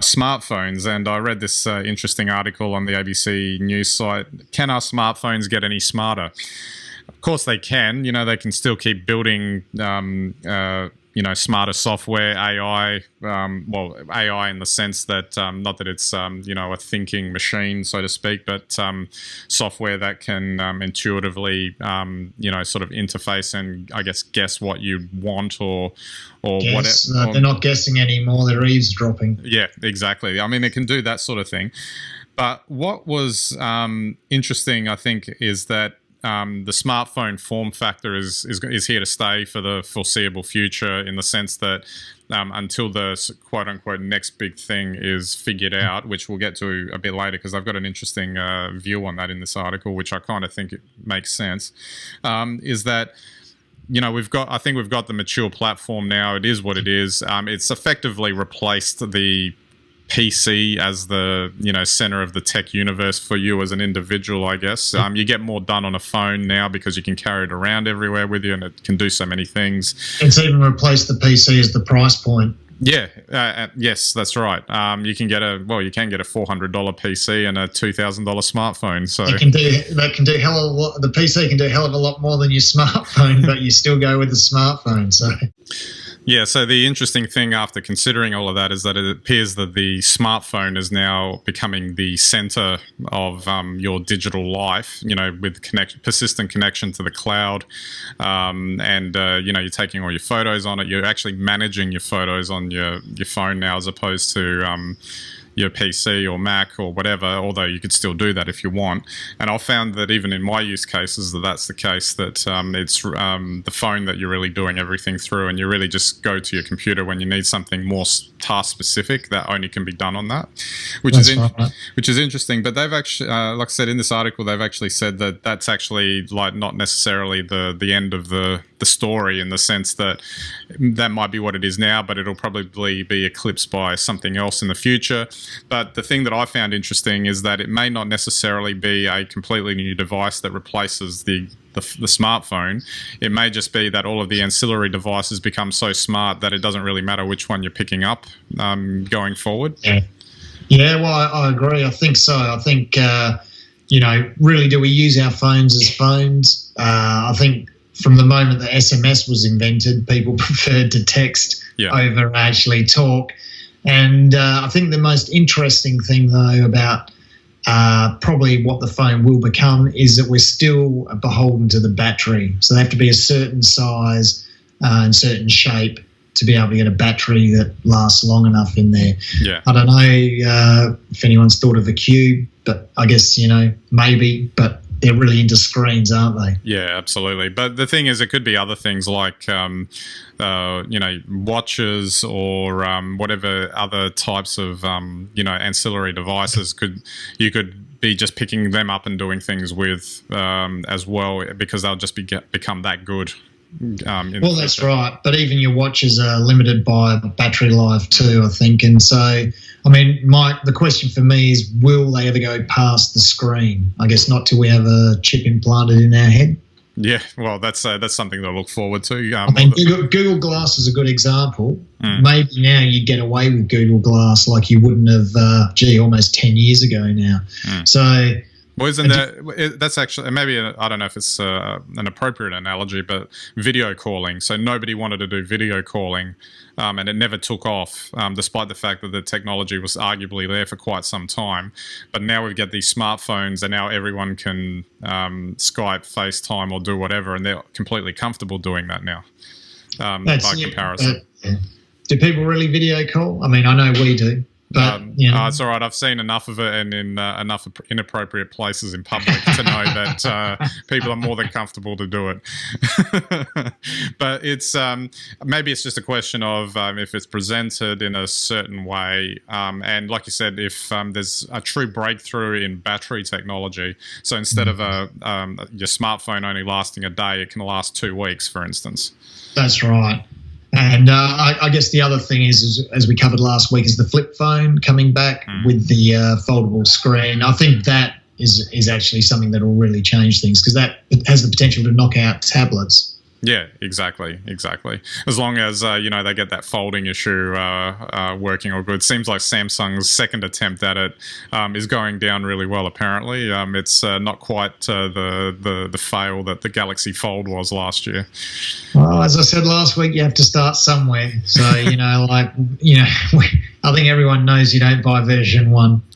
smartphones, and I read this interesting article on the ABC news site. Can our smartphones get any smarter? Of course they can. They can still keep building smarter software, AI, AI in the sense that not that it's, a thinking machine, so to speak, but software that can intuitively, sort of interface and, I guess what you want or whatever. They're not guessing anymore, they're eavesdropping. Yeah, exactly. I mean, it can do that sort of thing. But what was interesting, I think, is that the smartphone form factor is here to stay for the foreseeable future, in the sense that until the quote-unquote next big thing is figured out, which we'll get to a bit later because I've got an interesting view on that in this article, which I kind of think it makes sense, is that we've got the mature platform now. It is what it is. It's effectively replaced the PC as the center of the tech universe for you as an individual, I guess. You get more done on a phone now because you can carry it around everywhere with you, and it can do so many things. It's even replaced the PC as the price point. Yeah, yes, that's right. You can get a $400 PC and a $2,000 smartphone. So the PC can do a hell of a lot more than your smartphone, but you still go with the smartphone. So. Yeah, so the interesting thing after considering all of that is that it appears that the smartphone is now becoming the center of your digital life, with persistent connection to the cloud. You're taking all your photos on it. You're actually managing your photos on your phone now, as opposed to your PC or Mac or whatever, although you could still do that if you want. And I've found that even in my use cases that's the case, that it's the phone that you're really doing everything through, and you really just go to your computer when you need something more task specific that only can be done on that, which is interesting. But they've actually, like I said in this article, they've actually said that that's actually like not necessarily the end of the story, in the sense that might be what it is now, but it'll probably be eclipsed by something else in the future. But the thing that I found interesting is that it may not necessarily be a completely new device that replaces the smartphone. It may just be that all of the ancillary devices become so smart that it doesn't really matter which one you're picking up going forward. Yeah, well, I agree. I think so. I think, really, do we use our phones as phones? I think from the moment that SMS was invented, people preferred to text over actually talk. And I think the most interesting thing, though, about probably what the phone will become is that we're still beholden to the battery. So they have to be a certain size and certain shape to be able to get a battery that lasts long enough in there. Yeah. I don't know if anyone's thought of a cube, but I guess, maybe, but they're really into screens, aren't they? Yeah, absolutely. But the thing is, it could be other things like, watches or whatever other types of, ancillary devices you could be just picking them up and doing things with as well, because they'll just become that good. Well, that's right. But even your watches are limited by battery life too, I think. And so, I mean, the question for me is, will they ever go past the screen? I guess not till we have a chip implanted in our head. Yeah, well, that's something to look forward to. I mean, Google Glass is a good example. Maybe now you'd get away with Google Glass like you wouldn't have, almost 10 years ago now. So... Well, that's actually, maybe, I don't know if it's an appropriate analogy, but video calling. So nobody wanted to do video calling, and it never took off, despite the fact that the technology was arguably there for quite some time. But now we've got these smartphones, and now everyone can Skype, FaceTime, or do whatever, and they're completely comfortable doing that now, by comparison. Do people really video call? I mean, I know we do. But, it's all right. I've seen enough of it, and in enough inappropriate places in public to know that people are more than comfortable to do it. But it's maybe it's just a question of if it's presented in a certain way, and like you said, if there's a true breakthrough in battery technology. So instead of your smartphone only lasting a day, it can last 2 weeks, for instance. That's right. And I guess the other thing is, as we covered last week, is the flip phone coming back with the foldable screen. I think that is actually something that will really change things, because it has the potential to knock out tablets. Yeah, exactly. As long as they get that folding issue working all good. Seems like Samsung's second attempt at it is going down really well. Apparently, it's not quite the fail that the Galaxy Fold was last year. Well, as I said last week, you have to start somewhere. So I think everyone knows you don't buy version 1.